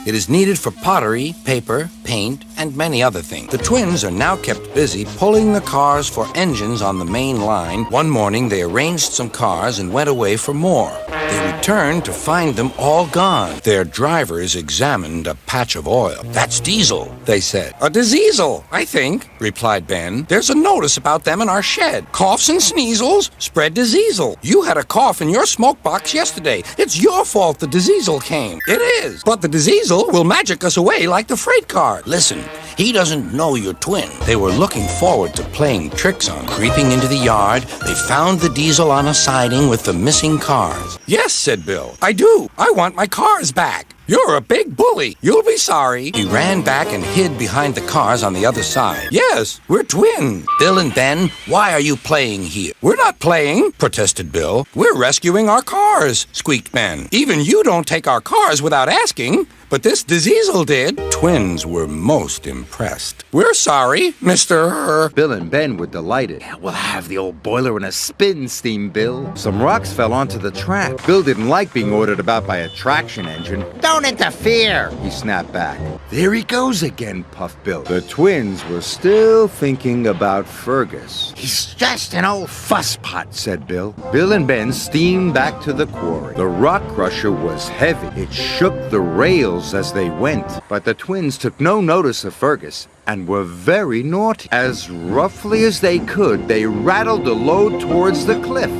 It is needed for pottery, paper, paint, and many other things. The twins are now kept busy pulling the cars for engines on the main line. One morning, they arranged some cars and went away for more. They returned to find them all gone. Their drivers examined a patch of oil. "That's diesel," they said. "A diesel, I think," replied Ben. "There's a notice about them in our shed. Coughs and sneezels spread diesel. You had a cough in your smoke box yesterday. It's your fault the diesel came." "It is, but the diesel will magic us away like the freight car." "Listen, he doesn't know you're twin." They were looking forward to playing tricks on. Creeping into the yard, they found the diesel on a siding with the missing cars. "Yes," said Bill, "I do. I want my cars back." "You're a big bully. You'll be sorry." He ran back and hid behind the cars on the other side. "Yes, we're twins." "Bill and Ben, why are you playing here?" "We're not playing," protested Bill. "We're rescuing our cars," squeaked Ben. "Even you don't take our cars without asking. But this diesel did." Twins were most impressed. "We're sorry, Mr. Bill and Ben were delighted. "We'll have the old boiler in a spin, Steam Bill." Some rocks fell onto the track. Bill didn't like being ordered about by a traction engine. Don't interfere, he snapped back. "There he goes again," puffed Bill. The twins were still thinking about Fergus. He's just an old fusspot, said Bill. Bill and Ben steamed back to the quarry. The rock crusher was heavy. It shook the rails as they went, but the twins took no notice of Fergus and were very naughty. As roughly as they could, they rattled the load towards the cliff.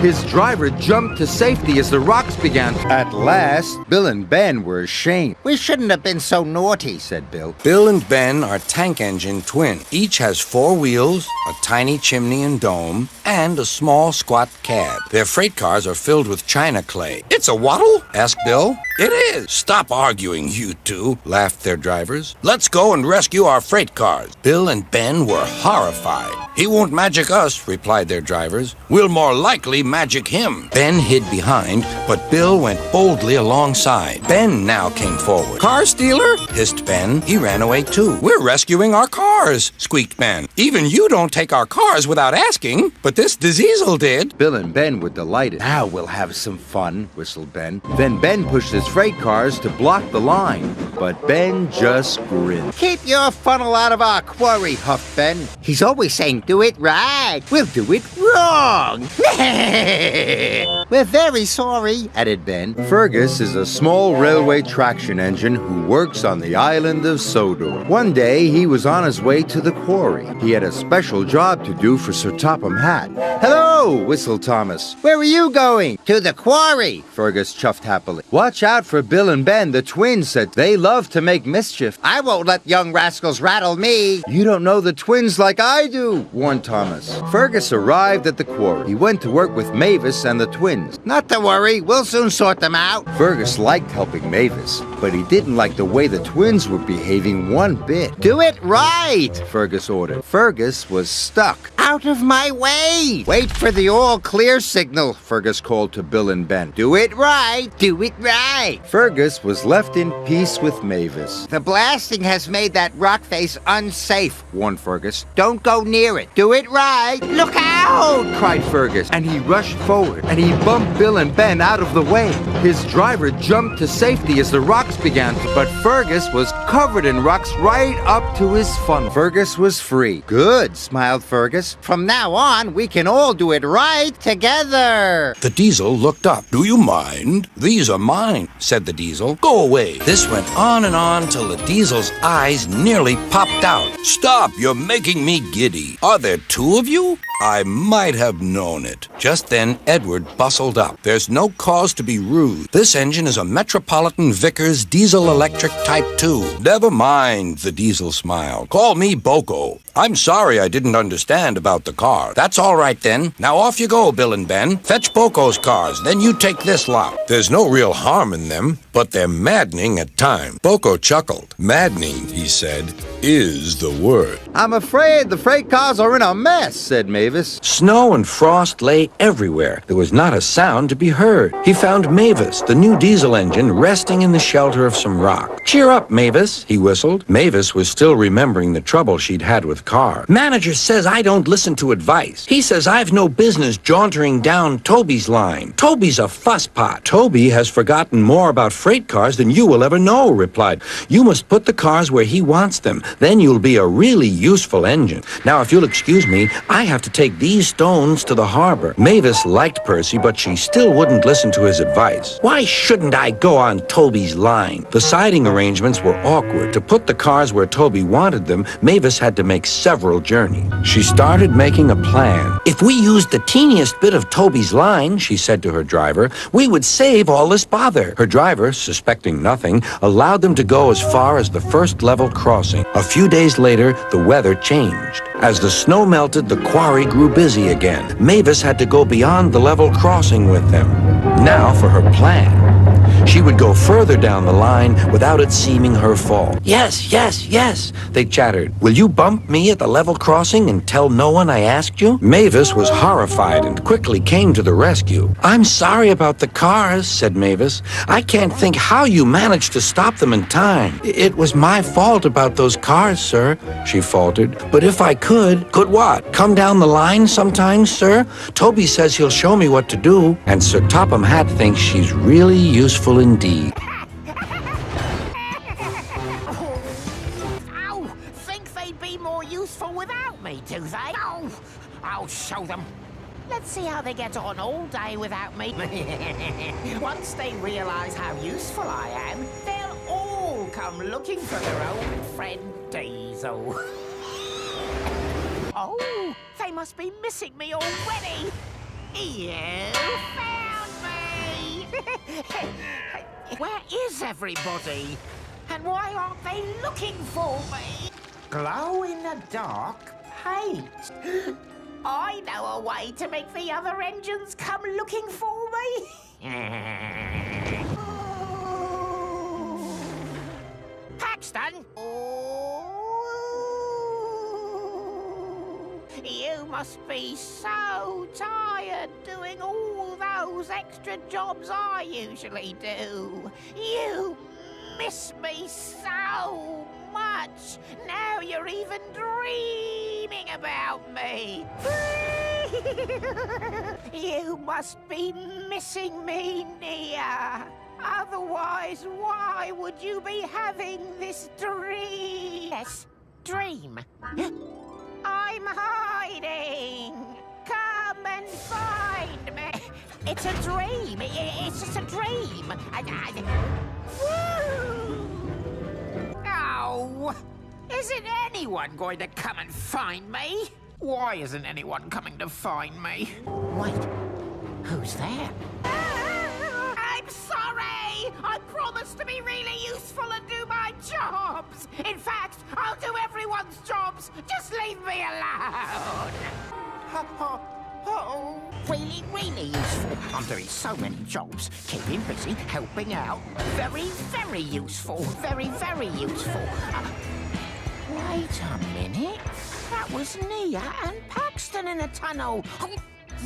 His driver jumped to safety as the rocks began. At last, Bill and Ben were ashamed. "We shouldn't have been so naughty," said Bill. Bill and Ben are tank engine twins. Each has 4 wheels, a tiny chimney and dome, and a small squat cab. Their freight cars are filled with china clay. "It's a waddle?" asked Bill. "It is." "Stop arguing, you two," laughed their drivers. "Let's go and rescue our freight cars." Bill and Ben were horrified. "He won't magic us," replied their drivers. "We'll more likely magic him." Ben hid behind, but Bill went boldly alongside. Ben now came forward. "Car stealer?" hissed Ben. He ran away too. "We're rescuing our cars," squeaked Ben. "Even you don't take our cars without asking, but this diesel did." Bill and Ben were delighted. "Now we'll have some fun," whistled Ben. Then Ben pushed his freight cars to block the line, but Ben just grinned. "Keep your funnel out of our quarry," huffed Ben. "He's always saying, 'Do it right.' We'll do it wrong." "We're very sorry," added Ben. Fergus is a small railway traction engine who works on the island of Sodor. One day, he was on his way to the quarry. He had a special job to do for Sir Topham Hatt. "Hello," whistled Thomas. "Where are you going?" "To the quarry," Fergus chuffed happily. "Watch out for Bill and Ben," the twins said. "They love to make mischief." "I won't let young rascals rattle me." "You don't know the twins like I do," warned Thomas. Fergus arrived at the quarry. He went to work with Mavis and the twins. "Not to worry, we'll soon sort them out." Fergus liked helping Mavis, but he didn't like the way the twins were behaving one bit. "Do it right," Fergus ordered. Fergus was stuck. "Out of my way." "Wait for the all clear signal," Fergus called to Bill and Ben. "Do it right. Do it right." Fergus was left in peace with Mavis. "The blasting has made that rock face unsafe," warned Fergus. "Don't go near it. Do it right. Look out!" cried Fergus, and he rushed forward, and he bumped Bill and Ben out of the way. His driver jumped to safety as the rocks began to, but Fergus was covered in rocks right up to his funnel. Fergus was free. "Good," smiled Fergus. "From now on, we can all do it right together." The diesel looked up. "Do you mind? These are mine," said the diesel. "Go away." This went on and on till the diesel's eyes nearly popped out. "Stop, you're making me giddy. Are there 2 of you? I might have known it." Just then, Edward bustled up. "There's no cause to be rude. This engine is a Metropolitan Vickers diesel electric Type 2. "Never mind," the diesel smiled. "Call me Boko. I'm sorry I didn't understand about the car." "That's all right then. Now off you go, Bill and Ben. Fetch Boko's cars, then you take this lot. There's no real harm in them, but they're maddening at times." Boko chuckled. "Maddening," he said, "is the word." I'm afraid the freight cars are in a mess, said Mavis. Snow and frost lay everywhere. There was not a sound to be heard. He found Mavis, the new diesel engine, resting in the shelter of some rock. "Cheer up, Mavis," he whistled. Mavis was still remembering the trouble she'd had with cars. "Manager says I don't listen to advice. He says I've no business jauntering down Toby's line. Toby's a fusspot." "Toby has forgotten more about freight cars than you will ever know," replied. "You must put the cars where he wants them. Then you'll be a really useful engine. Now, if you'll excuse me, I have to take these stones to the harbor." Mavis liked Percy, but she still wouldn't listen to his advice. "Why shouldn't I go on Toby's line?" The siding arrangements were awkward. To put the cars where Toby wanted them, Mavis had to make several journeys. She started making a plan. "If we used the teeniest bit of Toby's line," she said to her driver, "we would save all this bother." Her driver, suspecting nothing, allowed them to go as far as the first level crossing. A few days later, the weather changed. As the snow melted, the quarry grew busy again. Mavis had to go beyond the level crossing with them. Now for her plan. She would go further down the line without it seeming her fault. "Yes, yes, yes," they chattered. "Will you bump me at the level crossing and tell no one I asked you?" Mavis was horrified and quickly came to the rescue. "I'm sorry about the cars," said Mavis. "I can't think how you managed to stop them in time. It was my fault about those cars, sir," she faltered. "But if I could..." "Could what? Come down the line sometimes, sir? Toby says he'll show me what to do." And Sir Topham Hatt thinks she's really useful indeed. Oh, think they'd be more useful without me, do they? Oh, I'll show them. Let's see how they get on all day without me. Once they realize how useful I am, they'll all come looking for their old friend Diesel. Oh, they must be missing me already. You found me! Where is everybody? And why aren't they looking for me? Glow-in-the-dark paint. I know a way to make the other engines come looking for me. Paxton! You must be so tired doing all those extra jobs I usually do. You miss me so much. Now you're even dreaming about me. You must be missing me, Nia. Otherwise, why would you be having this dream? Yes, dream. I'm hiding. Come and find me. It's a dream. It's just a dream. Oh, isn't anyone going to come and find me? Why isn't anyone coming to find me? Wait, who's there? I'm sorry. I promised to be really useful and do my jobs. In fact, I'll do everyone's jobs. Just leave me alone. Oh, really, really useful. I'm doing so many jobs. Keeping busy, helping out. Very, very useful. Very, very useful. Wait a minute. That was Nia and Paxton in the tunnel. Oh,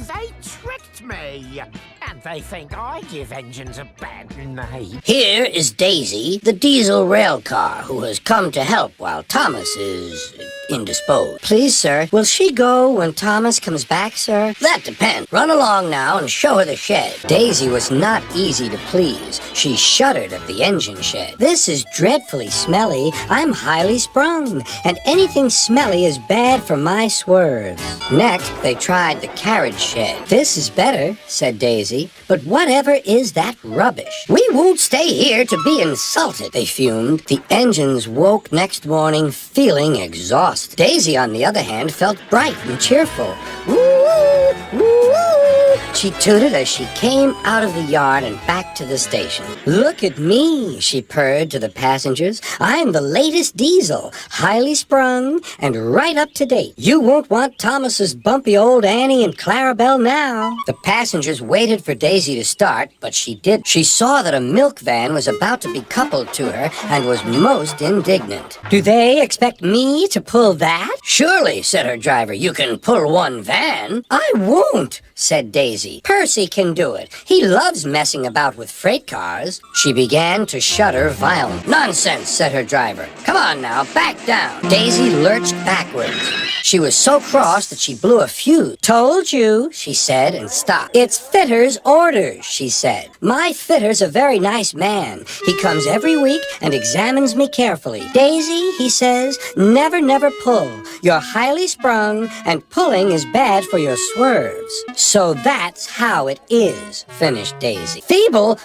they tricked me. And they think I give engines a bad name. Here is Daisy, the diesel rail car, who has come to help while Thomas is indisposed. Please, sir, will she go when Thomas comes back, sir? That depends. Run along now and show her the shed. Daisy was not easy to please. She shuddered at the engine shed. This is dreadfully smelly. I'm highly sprung, and anything smelly is bad for my swerves. Next, they tried the carriage shed. This is better, said Daisy, but whatever is that rubbish? We won't stay here to be insulted, they fumed. The engines woke next morning feeling exhausted. Daisy, on the other hand, felt bright and cheerful. Woo! Woo! she tooted as she came out of the yard and back to the station. "Look at me," she purred to the passengers. "I'm the latest diesel, highly sprung and right up to date. You won't want Thomas's bumpy old Annie and Clarabelle now." The passengers waited for Daisy to start, but she did. She saw that a milk van was about to be coupled to her and was most indignant. "Do they expect me to pull that?" "Surely," said her driver, "you can pull one van." "I won't," said Daisy. "Percy can do it. He loves messing about with freight cars." She began to shudder violently. "Nonsense," said her driver. "Come on now, back down." Daisy lurched backwards. She was so cross that she blew a fuse. "Told you," she said, and stopped. "It's Fitter's orders," she said. "My Fitter's a very nice man. He comes every week and examines me carefully. 'Daisy,' he says, 'never pull. You're highly sprung, and pulling is bad for your swerves.' So that's how it is," finished Daisy. "Feeble,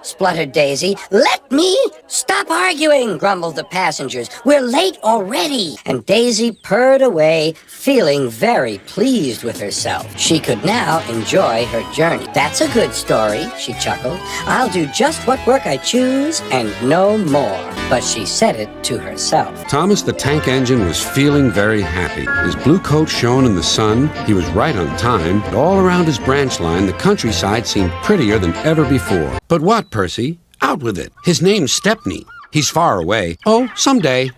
spluttered Daisy. "Let me—" "Stop arguing," grumbled the passengers. "We're late already." And Daisy purred away, feeling very pleased with herself. She could now enjoy her journey. "That's a good story," she chuckled. "I'll do just what work I choose and no more." But she said it to herself. Thomas the Tank Engine was feeling very happy. His blue coat shone in the sun, he was right on time, and all around his branch line the countryside seemed prettier than ever before. "But what, Percy? Out with it. His name's Stepney. He's far away. Oh, someday."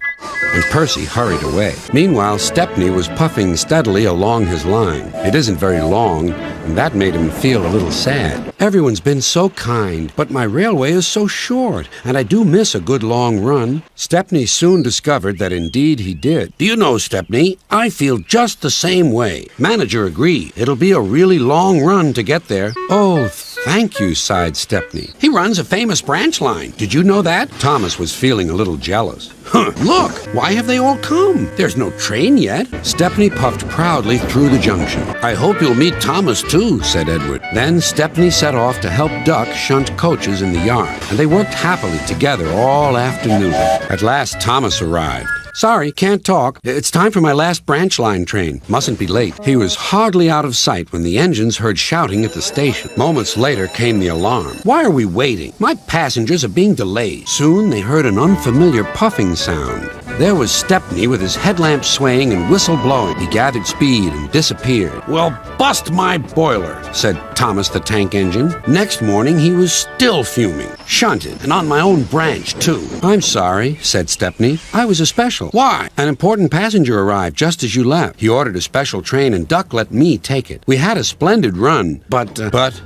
And Percy hurried away. Meanwhile, Stepney was puffing steadily along his line. It isn't very long, and that made him feel a little sad. "Everyone's been so kind, but my railway is so short, and I do miss a good long run." Stepney soon discovered that indeed he did. "Do you know, Stepney, I feel just the same way. Manager agreed. It'll be a really long run to get there." "Oh, thank you," sighed Stepney. "He runs a famous branch line. Did you know that?" Thomas was feeling a little jealous. "Huh, look, why have they all come? There's no train yet." Stepney puffed proudly through the junction. "I hope you'll meet Thomas too," said Edward. Then Stepney set off to help Duck shunt coaches in the yard, and they worked happily together all afternoon. At last Thomas arrived. "Sorry, can't talk. It's time for my last branch line train. Mustn't be late." He was hardly out of sight when the engines heard shouting at the station. Moments later came the alarm. "Why are we waiting? My passengers are being delayed." Soon they heard an unfamiliar puffing sound. There was Stepney with his headlamp swaying and whistle blowing. He gathered speed and disappeared. "Well, bust my boiler," said Thomas the Tank Engine. Next morning he was still fuming. "Shunted, and on my own branch, too." "I'm sorry," said Stepney. "I was a special." "Why?" "An important passenger arrived just as you left. He ordered a special train, and Duck let me take it. We had a splendid run, but,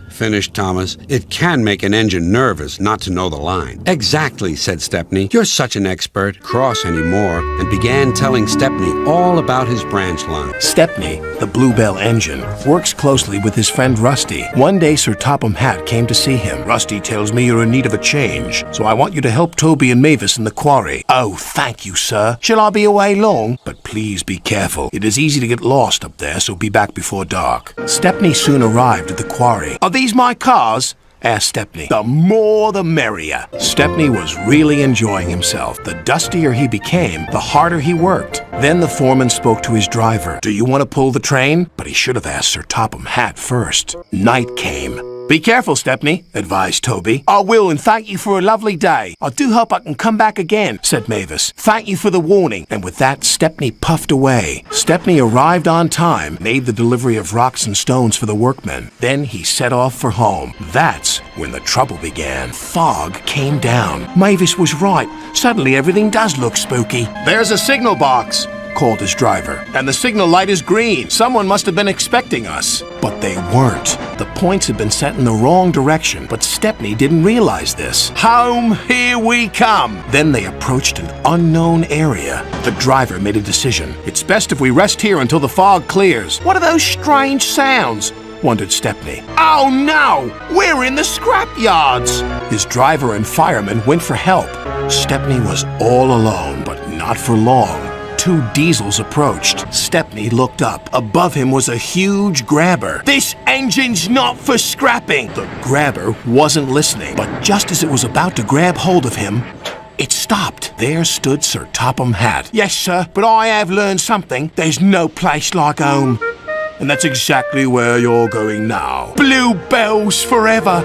finished Thomas, "it can make an engine nervous not to know the line." "Exactly," said Stepney. "You're such an expert." Cross anymore, and began telling Stepney all about his branch line. Stepney, the Bluebell engine, works closely with his friend Rusty. One day Sir Topham Hatt came to see him. "Rusty tells me you're in need of a change, so I want you to help Toby and Mavis in the quarry." "Oh, thank you, sir. Shall I be away long?" "But please be careful. It is easy to get lost up there, so be back before dark." Stepney soon arrived at the quarry. "Are these my cars?" asked Stepney. "The more the merrier." Stepney was really enjoying himself. The dustier he became, the harder he worked. Then the foreman spoke to his driver. "Do you want to pull the train?" But he should have asked Sir Topham Hatt first. Night came. "Be careful, Stepney," advised Toby. "I will, and thank you for a lovely day. I do hope I can come back again," said Mavis. "Thank you for the warning." And with that, Stepney puffed away. Stepney arrived on time, made the delivery of rocks and stones for the workmen. Then he set off for home. That's when the trouble began. Fog came down. Mavis was right. Suddenly everything does look spooky. "There's a signal box," called his driver. "And the signal light is green. Someone must have been expecting us." But they weren't. The points had been set in the wrong direction, but Stepney didn't realize this. "Home, here we come!" Then they approached an unknown area. The driver made a decision. "It's best if we rest here until the fog clears." "What are those strange sounds?" wondered Stepney. "Oh no! We're in the scrap yards!" His driver and firemen went for help. Stepney was all alone, but not for long. Two diesels approached. Stepney looked up. Above him was a huge grabber. "This engine's not for scrapping!" The grabber wasn't listening, but just as it was about to grab hold of him, it stopped. There stood Sir Topham Hatt. "Yes, sir, but I have learned something. There's no place like home." And that's exactly where you're going now. Bluebells forever!